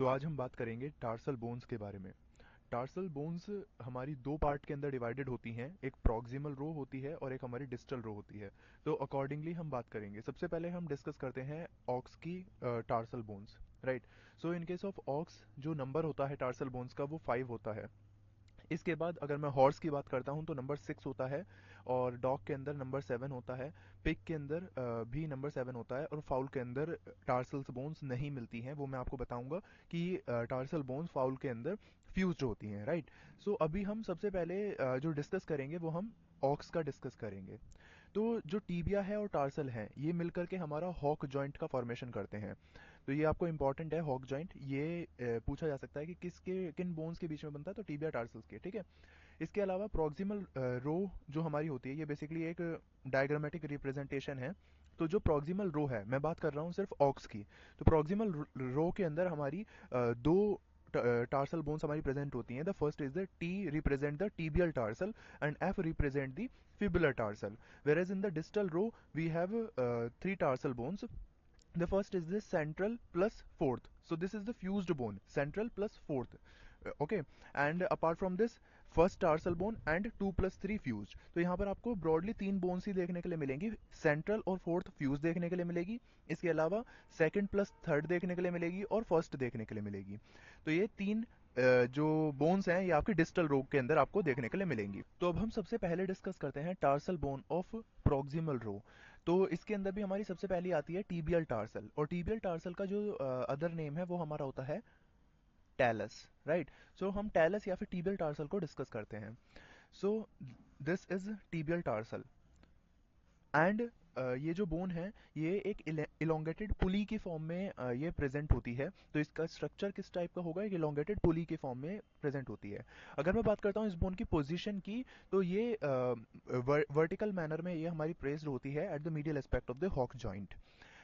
तो आज हम बात करेंगे टार्सल बोन्स के बारे में। टार्सल बोन्स हमारी दो पार्ट के अंदर डिवाइडेड होती हैं, एक प्रॉक्सिमल रो होती है और एक हमारी डिस्टल रो होती है। तो अकॉर्डिंगली हम बात करेंगे। सबसे पहले हम डिस्कस करते हैं ऑक्स की tarsal bones. Right. So in case of aux जो नंबर होता है टार्सल बोन्स का वो 5 होता है। इसके बाद अगर मैं हॉर्स की बात करता हूँ तो नंबर 6 होता है, और डॉग के अंदर नंबर 7 होता है। पिग के अंदर भी नंबर 7 होता है, और फाउल के अंदर टार्सल्स बोन्स नहीं मिलती हैं। वो मैं आपको बताऊंगा कि टार्सल बोन्स फाउल के अंदर फ्यूज्ड होती हैं। राइट। सो अभी हम सबसे पहले जो डिस्कस करेंगे वो हम ऑक्स का डिस्कस करेंगे। तो जो टीबिया है और टार्सल है ये मिलकर के हमारा हॉक जॉइंट का फॉर्मेशन करते हैं। तो ये आपको इंपॉर्टेंट है, हॉक जॉइंट। ये पूछा जा सकता है कि किसके किन बोन्स के बीच में बनता है, तो टीबिया टार्सल्स के। ठीक है। इसके अलावा प्रॉक्सिमल रो जो हमारी होती है ये बेसिकली एक डायग्रामेटिक रिप्रेजेंटेशन है। तो जो प्रॉक्सिमल रो है, मैं बात कर रहा हूँ सिर्फ ऑक्स की। तो प्रॉक्सिमल रो के अंदर हमारी दो टार्सल बोन्स हमारी प्रेजेंट होती हैं। The first is the T represent the tibial tarsal and F represent the fibular tarsal, whereas in the distal row we have three tarsal bones. The first is the central plus fourth, so this is the fused bone, central plus fourth. Okay. And apart from this, first tarsal bone and 2 plus 3 fused. तो यहाँ पर आपको broadly तीन bones ही देखने के लिए मिलेंगी। Central और फोर्थ फ्यूज देखने के लिए मिलेगी। इसके अलावा सेकंड प्लस थर्ड देखने के लिए मिलेगी, और फर्स्ट देखने के लिए मिलेगी। तो ये तीन जो बोन्स हैं ये आपकी डिस्टल रोग के अंदर आपको देखने के लिए मिलेंगी। तो अब हम सबसे पहले डिस्कस करते हैं tarsal bone of proximal row. तो इसके अंदर भी हमारी सबसे पहली आती है टीबियल टार्सल, और टीबियल टार्सल का जो अदर नेम है वो हमारा होता है टैलस। राइट। सो हम टैलस या फिर टीबियल टार्सल को डिस्कस करते हैं। So this is tibial tarsal, and ये जो बोन है ये एक इलोंगेटेड पुली की फॉर्म में ये प्रेजेंट होती है। तो इसका स्ट्रक्चर किस टाइप का होगा, एक इलोंगेटेड पुली की फॉर्म में प्रेजेंट होती है। अगर मैं बात करता हूँ इस बोन की पोजीशन की, तो ये वर्टिकल मैनर में ये हमारी प्रेस्ड होती है at the medial aspect of the hock joint.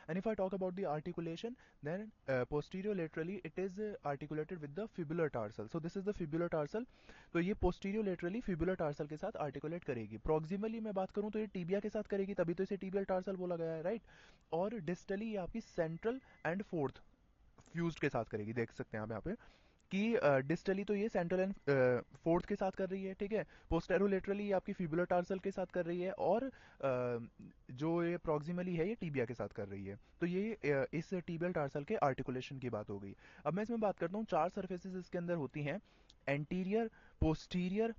And if I talk about the articulation, then posterior laterally it is articulated with the fibular tarsal. So this is the fibular tarsal. तो ये posterior laterally fibular tarsal के साथ articulate करेगी। proximally मैं बात करूँ तो ये tibia के साथ करेगी, तभी तो इसे tibial tarsal बोला गया है। राइट। और distally ये आपकी central and fourth fused के साथ करेगी। देख सकते हैं आप यहाँ पे कि डिस्टली तो ये सेंट्रल एंड फोर्थ के साथ कर रही है। ठीक है। पोस्टेरोलेटरली ये आपकी फिबुलर टार्सल के साथ कर रही है, और जो ये प्रॉक्सिमली है ये टीबिया के साथ कर रही है। तो ये इस टीबियल टार्सल के आर्टिकुलेशन की बात हो गई। अब मैं इसमें बात करता हूँ, चार सर्फेसिस इसके अंदर होती हैं: anterior, posterior,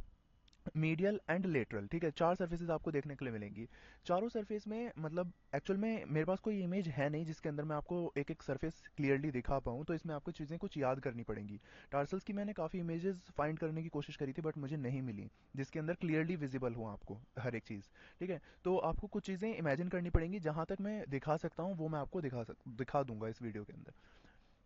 medial and lateral. ठीक है। चार सर्फेसेस आपको देखने के लिए मिलेंगी। चारों सरफेस में मतलब एक्चुअल में मेरे पास कोई इमेज है नहीं जिसके अंदर मैं आपको एक एक सरफेस क्लियरली दिखा पाऊँ, तो इसमें आपको चीज़ें कुछ याद करनी पड़ेंगी। टार्सल्स की मैंने काफ़ी इमेजेस फाइंड करने की कोशिश करी थी, बट मुझे नहीं मिली जिसके अंदर क्लियरली विजिबल हो आपको हर एक चीज़। ठीक है। तो आपको कुछ चीज़ें इमेजिन करनी पड़ेंगी, जहाँ तक मैं दिखा सकता हूँ वो मैं आपको दिखा दूंगा इस वीडियो के अंदर।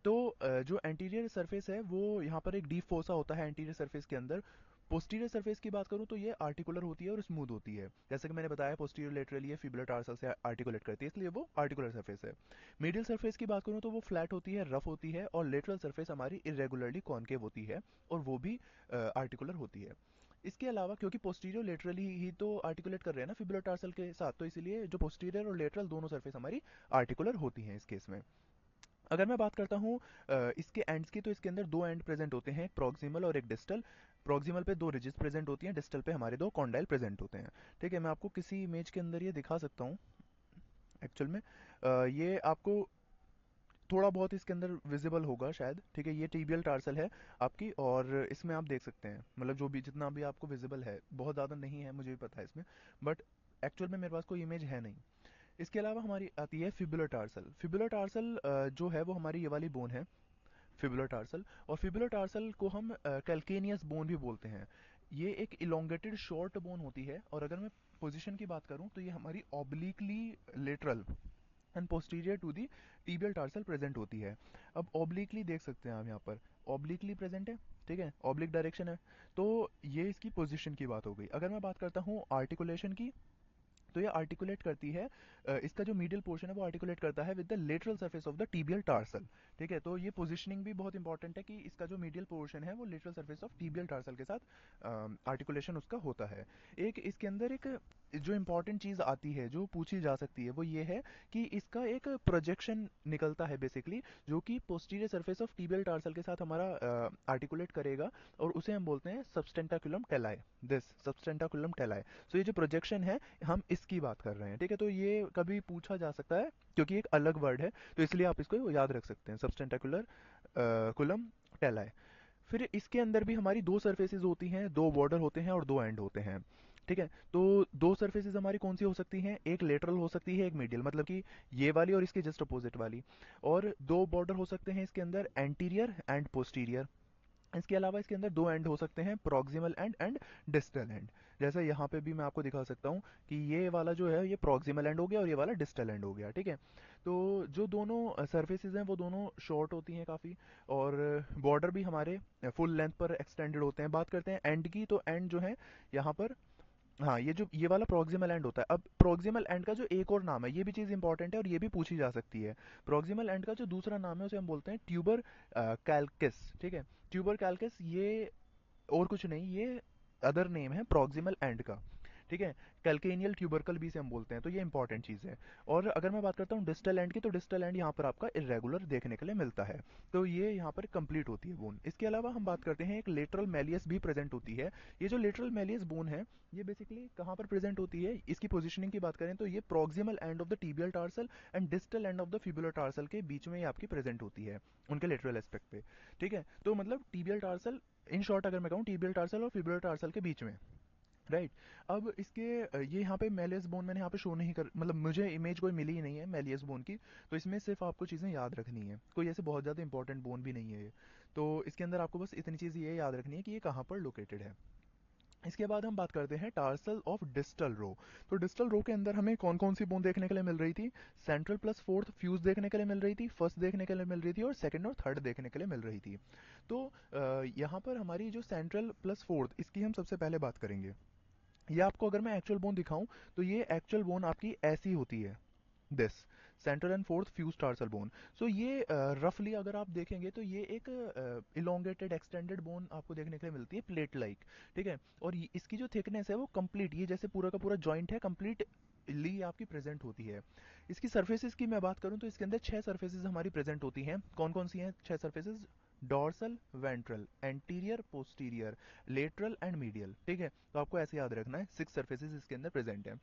तो जो एंटीरियर सरफेस है वो यहाँ पर एक डीप फोसा होता है एंटीरियर सरफेस के अंदर। पोस्टीरियर सरफेस की बात करूँ तो ये आर्टिकुलर होती है और स्मूथ होती है। जैसे कि मैंने बताया पोस्टीरियर लेटरली ये फिबुलर टार्सल से आर्टिकुलेट करती है, इसलिए वो आर्टिकुलर सरफेस है। मीडियल सरफेस की बात करूँ तो वो फ्लैट होती है, रफ होती है, और लेटरल सरफेस हमारी इरेगुलरली कॉनकेव होती है, और वो भी आर्टिकुलर होती है। इसके अलावा क्योंकि पोस्टीरियर लेटरली ही तो आर्टिकुलेट कर रहे हैं ना फिबुलर टार्सल के साथ, तो इसलिए जो पोस्टीरियर और लेटरल दोनों सरफेस हमारी आर्टिकुलर होती हैं इस केस में। अगर मैं बात करता हूँ इसके एंड्स की, तो इसके अंदर दो एंड प्रेजेंट होते हैं, एक प्रॉक्सिमल और एक डिस्टल। प्रॉक्सिमल पे दो रिजिस प्रेजेंट होती हैं, डिस्टल पे हमारे दो कॉन्डाइल प्रेजेंट होते हैं। ठीक है। मैं आपको किसी इमेज के अंदर ये दिखा सकता हूँ एक्चुअल में। ये आपको थोड़ा बहुत इसके अंदर विजिबल होगा शायद। ठीक है। ये टीबियल टार्सल है आपकी, और इसमें आप देख सकते हैं मतलब जो भी जितना भी आपको विजिबल है, बहुत ज़्यादा नहीं है मुझे भी पता है इसमें, बट एक्चुअल में मेरे पास कोई इमेज है नहीं। इसके अलावा हमारी आती है फिबुलर टार्सल। फिबुलर टार्सल जो है वो हमारी ये वाली बोन है, फिबुलर टार्सल। और फिबुलर टार्सल को हम कैल्केनियस बोन भी बोलते हैं। ये एक इलोंगेटेड शॉर्ट बोन होती है, और अगर मैं पोजीशन की बात करूं तो ये हमारी obliquely lateral and posterior to the tibial tarsal present होती है। अब ऑब्लिकली देख सकते हैं आप यहाँ पर, ऑब्लिकली प्रेजेंट है। ठीक है। ऑब्लिक डायरेक्शन है। तो ये इसकी पोजीशन की बात हो गई। अगर मैं बात करता हूँ आर्टिकुलेशन की, तो ये आर्टिकुलेट करती है, इसका जो मीडियल पोर्शन है वो आर्टिकुलेट करता है with the lateral surface of the tibial tarsal. ठीक है, तो ये पोजीशनिंग भी बहुत इंपॉर्टेंट है कि इसका जो मीडियल पोर्शन है वो lateral surface of tibial tarsal के साथ आर्टिकुलेशन उसका होता है। एक इसके अंदर एक जो इंपॉर्टेंट चीज़ आती है जो पूछी जा सकती है वो ये है कि इसका एक प्रोजेक्शन निकलता है बेसिकली, जो कि posterior surface of tibial tarsal के साथ हमारा आर्टिकुलेट करेगा, और उसे हम बोलते हैं सबस्टेंटाकुलम टेलाई। दिस सबस्टेंटाकुलम टेलाई। सो ये जो प्रोजेक्शन है हम इसकी बात कर रहे हैं। ठीक है, तो ये कभी पूछा जा सकता है क्योंकि एक अलग वर्ड है, तो इसलिए आप इसको याद रख सकते हैं, सबस्टेंटाकुलर कुलम टेलाई। फिर इसके अंदर भी हमारी दो सरफेसेस होती हैं, दो बॉर्डर होते हैं और दो एंड होते हैं। ठीक है, तो दो सरफेसेस हमारी कौन सी हो सकती हैं, एक लेटरल हो सकती है, एक मीडियल, मतलब कि ये वाली और इसके जस्ट अपोजिट वाली। और दो बॉर्डर हो सकते हैं इसके अंदर, एंटीरियर एंड पोस्टीरियर। इसके अलावा इसके अंदर दो एंड हो सकते हैं, proximal and and distal end. जैसे यहाँ पे भी मैं आपको दिखा सकता हूँ कि ये वाला जो है ये प्रॉक्सिमल एंड हो गया और ये वाला डिस्टल एंड हो गया। ठीक है, तो जो दोनों सर्फेसेज हैं वो दोनों शॉर्ट होती हैं काफ़ी, और बॉर्डर भी हमारे फुल लेंथ पर एक्सटेंडेड होते हैं। बात करते हैं एंड की, तो एंड जो है यहाँ पर, हाँ, ये वाला प्रॉक्सिमल एंड होता है। अब प्रॉक्सिमल एंड का जो एक और नाम है, ये भी चीज़ इंपॉर्टेंट है और ये भी पूछी जा सकती है। प्रॉक्सिमल एंड का जो दूसरा नाम है उसे हम बोलते हैं ट्यूबर कैल्किस। ठीक है, ट्यूबर कैल्किस ये और कुछ नहीं, ये अदर नेम है प्रॉक्सिमल एंड का। ठीक है, कैल्केनियल ट्यूबरकल भी इसे हम बोलते हैं, तो ये इंपॉर्टेंट चीज़ है। और अगर मैं बात करता हूँ डिस्टल एंड की, तो डिस्टल एंड यहाँ पर आपका इरेगुलर देखने के लिए मिलता है, तो ये यहाँ पर कंप्लीट होती है बोन। इसके अलावा हम बात करते हैं एक लेटरल मेलियस भी प्रेजेंट होती है। ये जो लेटरल मेलियस बोन है ये बेसिकली कहाँ पर प्रेजेंट होती है, इसकी पोजिशनिंग की बात करें तो ये proximal end of the tibial tarsal and distal end of the fibular tarsal के बीच में ये आपकी प्रेजेंट होती है, उनके लेटरल एस्पेक्ट पे। ठीक है, तो मतलब टिबियल टार्सल, इन शॉर्ट अगर मैं कहूँ, टिबियल टार्सल और फिबुलर टार्सल के बीच में, राइट। अब इसके ये यहाँ पे मेलियस बोन मैंने यहाँ पे शो नहीं कर, मतलब मुझे इमेज कोई मिली ही नहीं है मेलियस बोन की, तो इसमें सिर्फ आपको चीज़ें याद रखनी है, कोई ऐसे बहुत ज़्यादा इंपॉर्टेंट बोन भी नहीं है ये। तो इसके अंदर आपको बस इतनी चीज़ ये याद रखनी है कि ये कहाँ पर लोकेटेड है। इसके बाद हम बात करते हैं टार्सल ऑफ डिस्टल रो। तो डिस्टल रो के अंदर हमें कौन कौन सी बोन देखने के लिए मिल रही थी, सेंट्रल प्लस फोर्थ फ्यूज देखने के लिए मिल रही थी, फर्स्ट देखने के लिए मिल रही थी, और सेकंड और थर्ड देखने के लिए मिल रही थी। तो यहाँ पर हमारी जो सेंट्रल प्लस फोर्थ, इसकी हम सबसे पहले बात करेंगे। ये आपको अगर मैं एक्चुअल बोन दिखाऊं तो ये एक्चुअल बोन आपकी ऐसी होती है, this central and fourth fuse tarsal bone. So ये रफली अगर आप देखेंगे तो ये एक इलोंगेटेड एक्सटेंडेड बोन आपको देखने के लिए मिलती है, प्लेट लाइक। ठीक है, और इसकी जो थिकनेस है वो कंप्लीट, ये जैसे पूरा का पूरा जॉइंट है, कंप्लीट ली आपकी प्रेजेंट होती है। इसकी सर्फेसिस की मैं बात करूं तो इसके अंदर 6 सर्फेसिस हमारी प्रेजेंट होती हैं। कौन कौन सी हैं 6 surfaces, dorsal, ventral, anterior, posterior, lateral and medial. ठीक है, तो आपको ऐसे याद रखना है, 6 सर्फेसिस इसके अंदर प्रेजेंट है।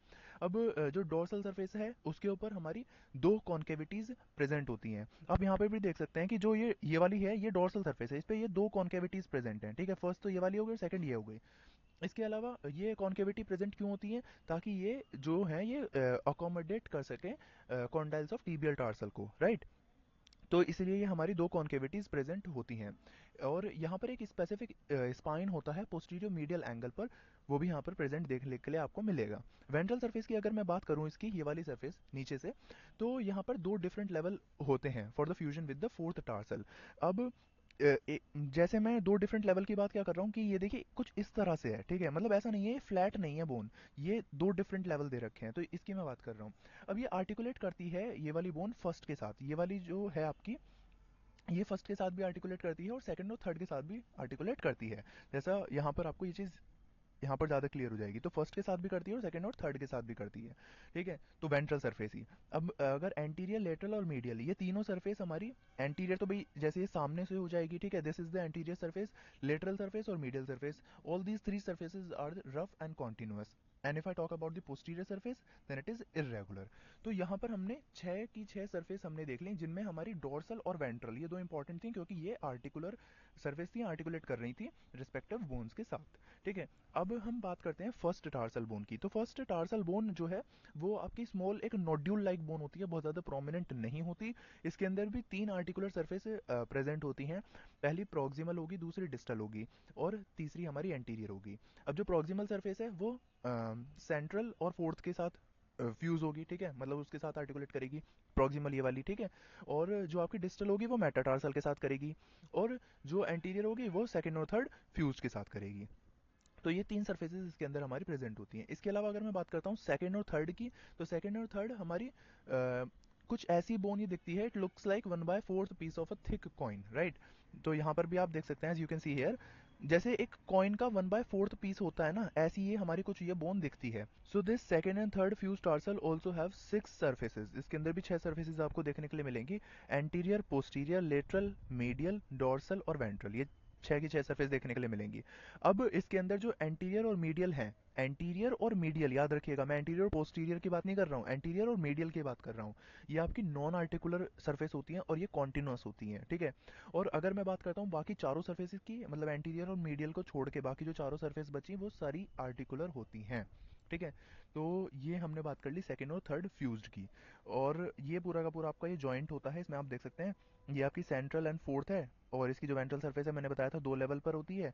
अब जो डोर्सल सरफेस है उसके ऊपर हमारी दो कॉन्केविटीज प्रेजेंट होती हैं। आप यहाँ पे भी देख सकते हैं कि जो ये वाली है ये डोर्सल सरफेस है, इस पे ये दो कॉन्केविटीज प्रेजेंट हैं। ठीक है, फर्स्ट तो ये वाली हो गई, सेकंड ये हो गई। इसके अलावा ये कॉन्केविटी प्रेजेंट क्यों होती है, ताकि ये जो है ये अकोमोडेट कर सके कॉन्डाइल्स ऑफ टीबियल टार्सल को, राइट। तो इसलिए ये हमारी दो कॉन्केविटीज प्रेजेंट होती हैं। और यहाँ पर एक स्पेसिफिक स्पाइन होता है पोस्टीरियर मीडियल एंगल पर, वो भी यहाँ पर प्रेजेंट देखने के लिए आपको मिलेगा। वेंट्रल सरफेस की अगर मैं बात करूँ, इसकी ये वाली सरफेस नीचे से, तो यहाँ पर दो डिफरेंट लेवल होते हैं for the fusion with the fourth tarsal. अब जैसे मैं दो डिफरेंट लेवल की बात क्या कर रहा हूँ कि ये देखिए कुछ इस तरह से है। ठीक है, मतलब ऐसा नहीं है फ्लैट नहीं है बोन, ये दो डिफरेंट लेवल दे रखे हैं, तो इसकी मैं बात कर रहा हूँ। अब ये आर्टिकुलेट करती है ये वाली बोन फर्स्ट के साथ, ये वाली जो है आपकी, ये फर्स्ट के साथ भी आर्टिकुलेट करती है और सेकंड और थर्ड के साथ भी आर्टिकुलेट करती है। जैसा यहाँ पर आपको ये चीज़ यहाँ पर ज़्यादा क्लियर हो जाएगी, तो फर्स्ट के साथ भी करती है और सेकंड और थर्ड के साथ भी करती है। ठीक है, तो वेंट्रल सरफेस ही। अब अगर एंटीरियर, लेटरल और मीडियल, ये तीनों सरफेस हमारी, एंटीरियर तो भाई जैसे ये सामने से हो जाएगी, ठीक है, this is the anterior surface, lateral surface और medial surface, all these three surfaces are rough and continuous. And if I talk about the posterior surface then it is irregular. तो यहाँ पर हमने 6 की 6 सरफेस हमने देख ली, जिनमें हमारी डोर्सल और वेंट्रल ये दो इंपॉर्टेंट थी, क्योंकि ये आर्टिकुलर सरफेस थी, आर्टिकुलेट कर रही थी रिस्पेक्टिव बोन्स के साथ। ठीक है, अब हम बात करते हैं फर्स्ट टार्सल बोन की। तो फर्स्ट टार्सल बोन जो है वो आपकी स्मॉल एक नोड्यूल लाइक बोन होती है, बहुत ज़्यादा प्रोमिनेंट नहीं होती। इसके अंदर भी 3 आर्टिकुलर सरफेस प्रेजेंट होती हैं। पहली प्रॉक्सिमल होगी, दूसरी डिस्टल होगी, और तीसरी हमारी एंटीरियर होगी। अब जो प्रॉक्सिमल सरफेस है वो सेंट्रल और फोर्थ के साथ फ्यूज होगी। ठीक है, मतलब उसके साथ आर्टिकुलेट करेगी प्रॉक्सिमल ये वाली। ठीक है, और जो आपकी डिस्टल होगी वो मेटाटार्सल के साथ करेगी, और जो एंटीरियर होगी वो सेकंड और थर्ड फ्यूज के साथ करेगी। तो ये तीन सर्फेसेस इसके अंदर हमारी प्रेजेंट होती हैं। इसके अलावा अगर मैं बात करता हूँ सेकंड और थर्ड की, तो सेकंड और थर्ड हमारी कुछ ऐसी बोन ही दिखती है, it looks like 1/4 piece of a thick coin, right. तो यहाँ पर भी आप देख सकते हैं, as you can see here, जैसे एक कॉइन का 1/4 पीस होता है ना, ऐसी ये हमारी कुछ ये बोन दिखती है। So this second and third fuse tarsal also have 6 surfaces. इसके अंदर भी 6 सर्फेसेस आपको देखने के लिए मिलेंगी। Anterior, posterior, lateral, medial, dorsal और वेंट्रल, ये 6 की 6 सरफेस देखने के लिए मिलेंगी। अब इसके अंदर जो एंटीरियर और मीडियल है, एंटीरियर और मीडियल याद रखिएगा, मैं एंटीरियर और पोस्टीरियर की बात नहीं कर रहा हूँ, एंटीरियर और मीडियल की बात कर रहा हूँ। ये आपकी नॉन आर्टिकुलर सरफेस होती हैं और ये कॉन्टिन्यूस होती हैं, ठीक है। और अगर मैं बात करता हूँ बाकी चारों सरफेसेस की, मतलब एंटीरियर और मीडियल को छोड़ के बाकी जो चारों सरफेस बची वो सारी आर्टिकुलर होती हैं, ठीक है। तो ये हमने बात कर ली सेकेंड और थर्ड फ्यूज्ड की। और ये पूरा का पूरा आपका ये जॉइंट होता है, इसमें आप देख सकते हैं ये आपकी सेंट्रल एंड फोर्थ है, और इसकी जो वेंट्रल सरफेस है मैंने बताया था 2 लेवल पर होती है।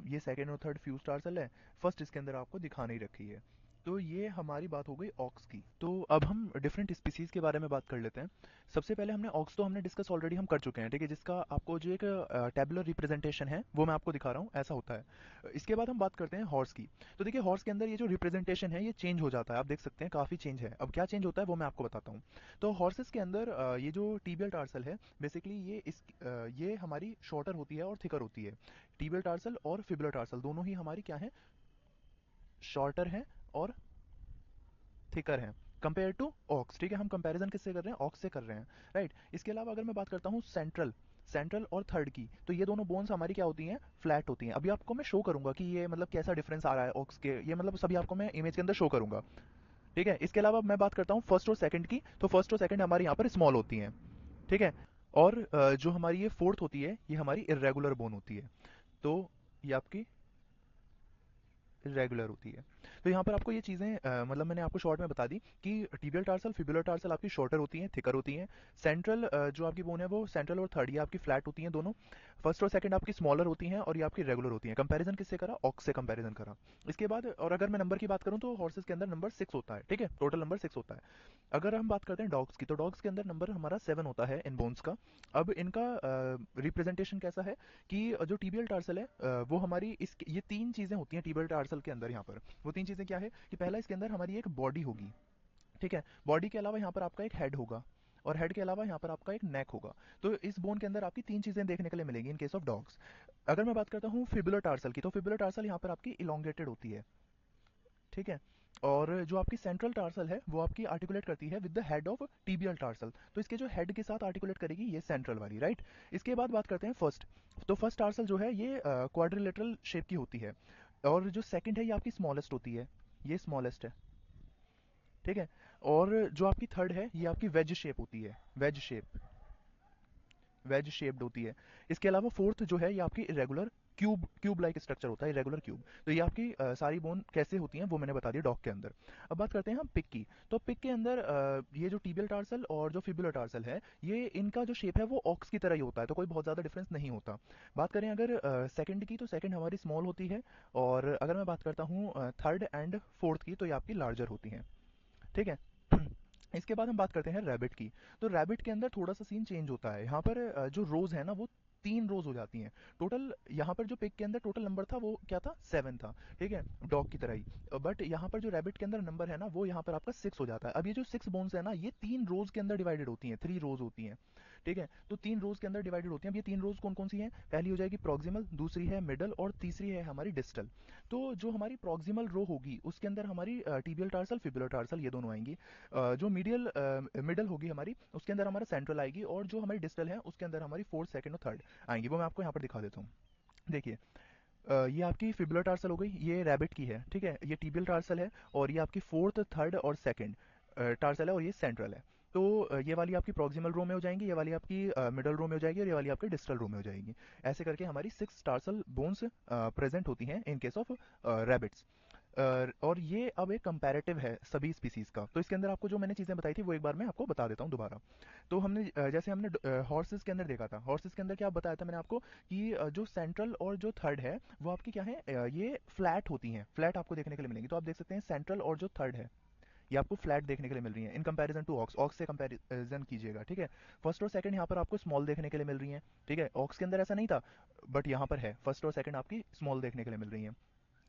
ये सेकेंड और थर्ड फ्यूज टार्सल है, फर्स्ट इसके अंदर आपको दिखा नहीं रखी है। तो ये हमारी बात हो गई ऑक्स की। तो अब हम डिफरेंट स्पीसीज के बारे में बात कर लेते हैं। सबसे पहले हमने ऑक्स तो हमने डिस्कस ऑलरेडी हम कर चुके हैं, ठीक है, जिसका आपको जो एक टेबुलर रिप्रेजेंटेशन है वो मैं आपको दिखा रहा हूँ, ऐसा होता है। इसके बाद हम बात करते हैं हॉर्स की। तो देखिए हॉर्स के अंदर ये जो रिप्रेजेंटेशन है ये चेंज हो जाता है, आप देख सकते हैं काफ़ी चेंज है। अब क्या चेंज होता है वो मैं आपको बताता हूँ। तो हॉर्सेस के अंदर ये जो टीबियल टार्सल है, बेसिकली ये हमारी शॉर्टर होती है और थिकर होती है। टीबियल टार्सल और फिबुलर टार्सल दोनों ही हमारी क्या है, शॉर्टर है और थिकर है कंपेयर टू ऑक्स, ठीक है। हम कंपैरिजन किससे कर रहे हैं, ऑक्स से कर रहे हैं, राइट। इसके अलावा अगर मैं बात करता हूँ सेंट्रल सेंट्रल और थर्ड की, तो ये दोनों बोन्स हमारी क्या होती हैं, फ्लैट होती हैं। अभी आपको मैं शो करूंगा कि ये मतलब कैसा डिफरेंस आ रहा है ऑक्स के, ये मतलब सभी आपको मैं इमेज के अंदर शो करूंगा, ठीक है। इसके अलावा मैं बात करता हूँ फर्स्ट और सेकंड की, तो फर्स्ट और सेकंड हमारे यहाँ पर स्मॉल होती हैं, ठीक है। और जो हमारी ये फोर्थ होती है ये हमारी इरेगुलर बोन होती है। तो ये आपकी रेगुलर होती है। तो यहाँ पर आपको ये चीज़ें मतलब मैंने आपको शॉर्ट में बता दी कि टिबियल टार्सल फिबुलर टार्सल आपकी शॉर्टर होती हैं, थिकर होती हैं। सेंट्रल जो आपकी बोन है वो सेंट्रल और थर्ड ये आपकी फ्लैट होती हैं दोनों। फर्स्ट और सेकंड आपकी स्मॉलर होती हैं और ये आपकी रेगुलर होती हैं। कंपैरिजन किससे करा, ऑक्स से कंपैरिजन करा। इसके बाद और अगर मैं नंबर की बात करूँ तो हॉर्सेस के अंदर नंबर 6 होता है, ठीक है, टोटल नंबर 6 होता है। अगर हम बात करते हैं डॉग्स की, तो डॉग्स के अंदर नंबर हमारा 7 होता है इन बोन्स का। अब इनका रिप्रेजेंटेशन कैसा है कि जो टीबियल टार्सल है वो हमारी इस ये तीन चीज़ें होती हैं टीबियल टार्सल के अंदर। यहाँ पर वो तीन चीज़ें क्या है कि पहला इसके अंदर हमारी एक बॉडी होगी, ठीक है। बॉडी के अलावा यहाँ पर आपका एक हेड होगा, और हेड के अलावा यहाँ पर आपका एक नेक होगा। तो इस बोन के अंदर आपकी तीन चीज़ें देखने के लिए मिलेंगी इन केस ऑफ डॉग्स। अगर मैं बात करता हूँ फिबुलर टार्सल की, तो फिबुलर टार्सल यहाँ पर आपकी इलोंगेटेड होती है, ठीक है। और जो आपकी सेंट्रल टार्सल है वो आपकी आर्टिकुलेट करती है with the head of tibial tarsal. तो इसके जो हेड के साथ आर्टिकुलेट करेगी ये सेंट्रल वाली, राइट। इसके बाद बात करते हैं फर्स्ट। तो फर्स्ट टार्सल जो है ये क्वाड्रिलेटरल शेप की होती है, और जो सेकंड है ये आपकी स्मॉलेस्ट होती है, ये स्मॉलेस्ट है, ठीक है। और जो आपकी थर्ड है ये आपकी वेज शेप होती है, वेज शेप्ड होती है। इसके अलावा फोर्थ जो है ये आपकी irregular cube cube like structure होता है, इरेगुलर क्यूब। तो ये आपकी सारी बोन कैसे होती हैं वो मैंने बता दिया डॉग के अंदर। अब बात करते हैं हम पिक की। तो पिक के अंदर ये जो टीबियल टार्सल और जो फिबुलर टार्सल है ये इनका जो शेप है वो ऑक्स की तरह ही होता है, तो कोई बहुत ज़्यादा डिफरेंस नहीं होता। बात करें अगर सेकंड की, तो सेकंड हमारी स्मॉल होती है, और अगर मैं बात करता हूँ थर्ड एंड फोर्थ की, तो ये आपकी लार्जर होती हैं, ठीक है। इसके बाद हम बात करते हैं रैबिट की। तो रैबिट के अंदर थोड़ा सा सीन चेंज होता है। यहाँ पर जो रोज है ना वो 3 रोज हो जाती हैं टोटल। यहाँ पर जो पिग के अंदर टोटल नंबर था वो क्या था, 7 था, ठीक है, डॉग की तरह ही। बट यहाँ पर जो रैबिट के अंदर नंबर है ना वो यहाँ पर आपका 6 हो जाता है। अब ये जो 6 बोन्स है ना ये 3 रोज के अंदर डिवाइडेड होती हैं, 3 रोज होती हैं, ठीक है। तो 3 रोज के अंदर डिवाइडेड होती हैं। अब ये 3 रोज कौन कौन सी हैं, पहली हो जाएगी प्रॉक्सिमल, दूसरी है मिडल, और तीसरी है हमारी डिस्टल। तो जो हमारी प्रॉक्सिमल रो होगी उसके अंदर हमारी टीबियल टार्सल फिबुलर टार्सल ये दोनों आएंगी। जो मिडल होगी हमारी उसके अंदर हमारा सेंट्रल आएगी, और जो हमारी डिस्टल है उसके अंदर हमारी फोर्थ सेकंड और थर्ड आएंगी। वो मैं आपको यहाँ पर दिखा देता हूँ। देखिए ये आपकी फिबुलर टार्सल हो गई, ये रैबिट की है, ठीक है, ये टीबियल टार्सल है, और ये आपकी फोर्थ थर्ड और सेकंड टार्सल है, और ये सेंट्रल है। तो ये वाली आपकी प्रॉक्सिमल रो में हो जाएंगी, ये वाली आपकी मिडल रो में हो जाएगी, और ये वाली आपकी डिस्टल रो में हो जाएगी। ऐसे करके हमारी 6 टार्सल बोन्स प्रेजेंट होती हैं इन केस ऑफ रैबिट्स। और ये अब एक कंपैरेटिव है सभी स्पीसीज का। तो इसके अंदर आपको जो मैंने चीज़ें बताई थी वो एक बार मैं आपको बता देता हूँ दोबारा। तो हमने जैसे हमने हॉर्सेस के अंदर देखा था, हॉर्सेस के अंदर क्या बताया था मैंने आपको कि जो सेंट्रल और जो थर्ड है वो आपकी क्या है, ये फ्लैट होती हैं, फ्लैट आपको देखने के लिए मिलेंगी। तो आप देख सकते हैं सेंट्रल और जो थर्ड है ये आपको फ्लैट देखने के लिए मिल रही है in comparison to ox. Ox से कंपैरिजन कीजिएगा, ठीक है। फर्स्ट और सेकंड यहाँ पर आपको स्मॉल देखने के लिए मिल रही है, ठीक है। ऑक्स के अंदर ऐसा नहीं था, बट यहाँ पर है, फर्स्ट और सेकंड आपकी स्मॉल देखने के लिए मिल रही है।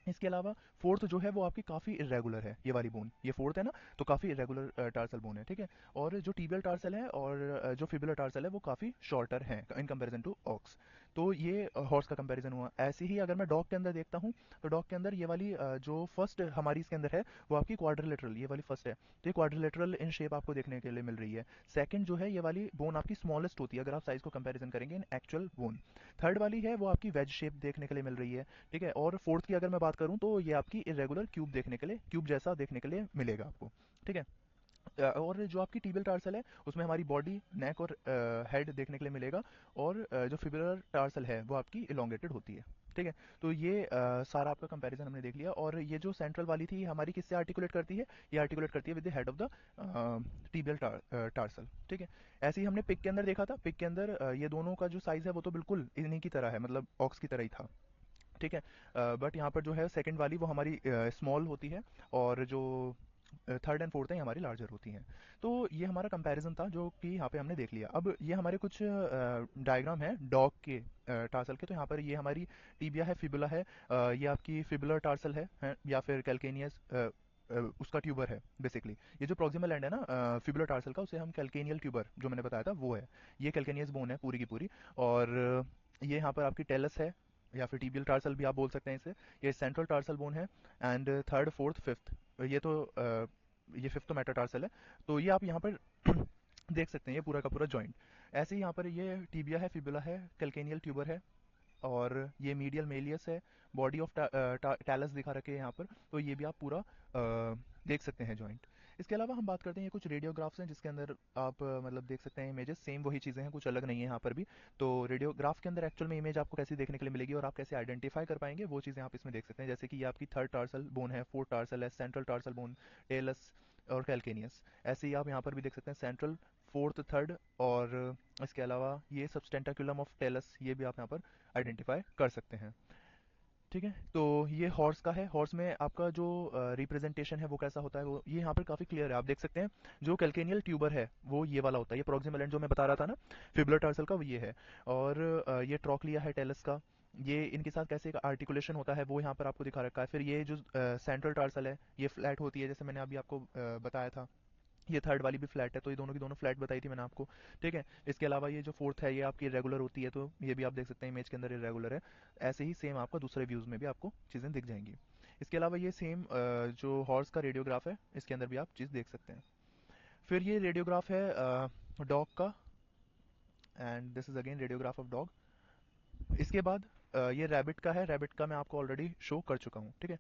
इसके अलावा फोर्थ जो है वो आपकी काफ़ी इरेगुलर है, ये वाली बोन, ये फोर्थ है ना, तो काफ़ी इरेगुलर टार्सल बोन है, ठीक है। और जो टीबियल टार्सल है और जो फिबुलर टार्सल है वो काफ़ी शॉर्टर है इन कंपैरिजन टू ऑक्स। तो ये हॉर्स का कंपैरिजन हुआ। ऐसे ही अगर मैं डॉग के अंदर देखता हूँ, तो डॉग के अंदर ये वाली जो फर्स्ट हमारी इसके अंदर है वो आपकी क्वाड्रिलेटरल, ये वाली फर्स्ट है, तो ये क्वाड्रिलेटरल इन शेप आपको देखने के लिए मिल रही है। सेकंड जो है ये वाली बोन आपकी स्मॉलेस्ट होती है अगर आप साइज को कंपैरिजन करेंगे इन एक्चुअल बोन। थर्ड वाली है वो आपकी वेज शेप देखने के लिए मिल रही है, ठीक है। और फोर्थ की अगर मैं बात करूं तो ये आपकी इरेगुलर क्यूब देखने के लिए, क्यूब जैसा देखने के लिए मिलेगा आपको, ठीक है। और जो आपकी टीबियल टार्सल है उसमें हमारी बॉडी, नेक और हेड देखने के लिए मिलेगा। और जो फिबुलर टार्सल है वो आपकी इलोंगेटेड होती है, ठीक है। तो ये सारा आपका कंपैरिजन हमने देख लिया। और ये जो सेंट्रल वाली थी हमारी किससे आर्टिकुलेट करती है, ये आर्टिकुलेट करती है with the head of the tibial tarsal, ठीक है। ऐसे ही हमने पिग के अंदर देखा था, पिग के अंदर ये दोनों का जो साइज है वो तो बिल्कुल इन्हीं की तरह है, मतलब ऑक्स की तरह ही था, ठीक है। बट यहाँ पर जो है सेकंड वाली वो हमारी स्मॉल होती है, और जो थर्ड एंड फोर्थ है ये हमारी लार्जर होती हैं। तो ये हमारा कंपैरिजन था जो कि यहाँ पे हमने देख लिया। अब ये हमारे कुछ डायग्राम है डॉग के टार्सल के। तो यहाँ पर ये हमारी टीबिया है, फिबुला है, ये आपकी फिबुलर टार्सल है, या फिर कैल्केनियस उसका ट्यूबर है बेसिकली। ये जो प्रॉक्सिमल एंड है ना फिबुलर टार्सल का, उसे हम कैल्केनियल ट्यूबर जो मैंने बताया था वो है। ये कैल्केनियस बोन है पूरी की पूरी। और ये यहाँ पर आपकी टेलस है, या फिर टीबियल टार्सल भी आप बोल सकते हैं इसे। ये सेंट्रल टार्सल बोन है। एंड थर्ड फोर्थ फिफ्थ, ये तो ये फिफ्थ तो मेटाटार्सल है। तो ये आप यहाँ पर देख सकते हैं ये पूरा का पूरा जॉइंट। ऐसे ही यहाँ पर ये टीबिया है, फिबुला है, कैल्केनियल ट्यूबर है, और ये मीडियल मेलियस है। बॉडी ऑफ टैलस दिखा रखे हैं यहाँ पर, तो ये भी आप पूरा देख सकते हैं जॉइंट। इसके अलावा हम बात करते हैं, ये कुछ रेडियोग्राफ्स हैं जिसके अंदर आप मतलब देख सकते हैं इमेजेस, सेम वही चीज़ें हैं, कुछ अलग नहीं है यहाँ पर भी। तो रेडियोग्राफ के अंदर एक्चुअल में इमेज आपको कैसी देखने के लिए मिलेगी और आप कैसे आइडेंटिफाई कर पाएंगे वो चीज़ें आप इसमें देख सकते हैं। जैसे कि ये आपकी थर्ड टार्सल बोन है, फोर्थ टार्सल है, सेंट्रल टार्सल बोन, टेलस और कैल्केनियस। ऐसे ही आप यहाँ पर भी देख सकते हैं सेंट्रल, फोर्थ, थर्ड, और इसके अलावा ये सबस्टेंटाकुलम ऑफ टेलस, ये भी आप यहाँ पर आइडेंटिफाई कर सकते हैं, ठीक है। तो ये हॉर्स का है। हॉर्स में आपका जो रिप्रेजेंटेशन है वो कैसा होता है, वो ये यहाँ पर काफ़ी क्लियर है, आप देख सकते हैं। जो कैल्केनियल ट्यूबर है वो ये वाला होता है, ये प्रॉक्सिमल एंड जो मैं बता रहा था ना फिबुलर टार्सल का, वो ये है। और ये ट्रॉक्लिया है टेलस का, ये इनके साथ कैसे आर्टिकुलेशन होता है वो यहाँ पर आपको दिखा रखा है। फिर ये जो सेंट्रल टार्सल है ये फ्लैट होती है, जैसे मैंने अभी आपको बताया था। ये थर्ड वाली भी फ्लैट है, तो ये दोनों की दोनों फ्लैट बताई थी मैंने आपको, ठीक है। इसके अलावा ये जो फोर्थ है ये आपकी रेगुलर होती है, तो ये भी आप देख सकते हैं इमेज के अंदर इरेगुलर है। ऐसे ही सेम आपका दूसरे व्यूज़ में भी आपको चीज़ें दिख जाएंगी। इसके अलावा ये सेम जो हॉर्स का रेडियोग्राफ है इसके अंदर भी आप चीज़ देख सकते हैं। फिर ये रेडियोग्राफ है डॉग का, and this is again radiograph of dog. इसके बाद ये रैबिट का है, रैबिट का मैं आपको ऑलरेडी शो कर चुका हूँ, ठीक है।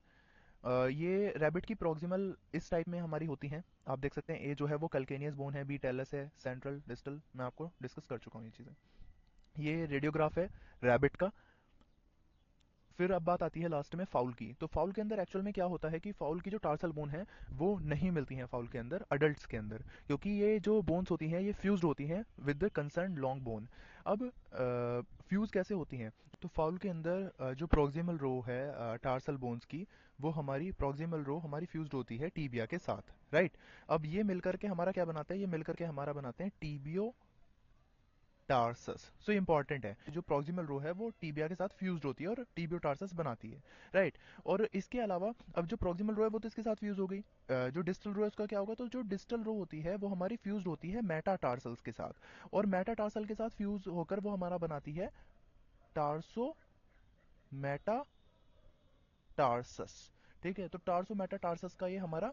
ये रैबिट की प्रॉक्सिमल इस टाइप में हमारी होती हैं, आप देख सकते हैं। ए जो है वो कैल्केनियस बोन है, बी टेलस है, सेंट्रल, डिस्टल, मैं आपको डिस्कस कर चुका हूँ ये चीज़ें। ये रेडियोग्राफ है रैबिट का। फिर अब बात आती है लास्ट में फाउल की। तो फाउल के अंदर एक्चुअल में क्या होता है कि फाउल की जो टार्सल बोन है वो नहीं मिलती हैं फाउल के अंदर, अडल्ट्स के अंदर, क्योंकि ये जो बोन्स होती हैं ये फ्यूज्ड होती हैं with the concern long bone. अब फ्यूज कैसे होती हैं, तो फाउल के अंदर जो प्रोक्सिमल रो है टार्सल बोन्स की, वो हमारी प्रोक्सिमल रो हमारी फ्यूज्ड होती है टीबिया के साथ, राइट। अब ये मिलकर के हमारा क्या बनाता है, ये मिलकर के हमारा बनाते हैं टीबियो टार्सस। सो इंपॉर्टेंट है, जो प्रॉक्सिमल रो है वो टीबिया के साथ फ्यूज्ड होती है और टीबियो टार्सस बनाती है, राइट। और इसके अलावा अब जो प्रॉक्सिमल रो है वो तो इसके साथ फ्यूज हो गई। जो डिस्टल रो है उसका क्या होगा, तो जो डिस्टल रो होती है वो हमारी फ्यूज्ड होती है मेटाटार्सल्स के साथ, और मेटाटार्सल के साथ फ्यूज होकर वो हमारा बनाती है टार्सो टार्सस, ठीक है। तो टार्सो मेटाटार्सस का ये हमारा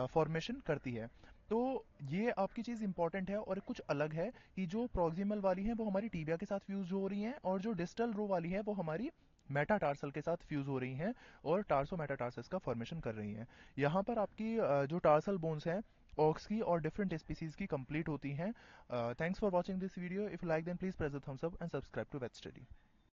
फॉर्मेशन करती है। तो ये आपकी चीज़ इंपॉर्टेंट है। और कुछ अलग है कि जो प्रॉक्सिमल वाली है वो हमारी टीबिया के साथ फ्यूज हो रही हैं, और जो डिस्टल रो वाली है वो हमारी मेटाटार्सल के साथ फ्यूज हो रही हैं और टार्सो मेटाटार्सस का फॉर्मेशन कर रही हैं। यहाँ पर आपकी जो टार्सल बोन्स हैं ऑक्स की और डिफरेंट स्पीसीज की कंप्लीट होती हैं। Thanks for watching this video. If you like then please press the thumbs up and subscribe to Vet study.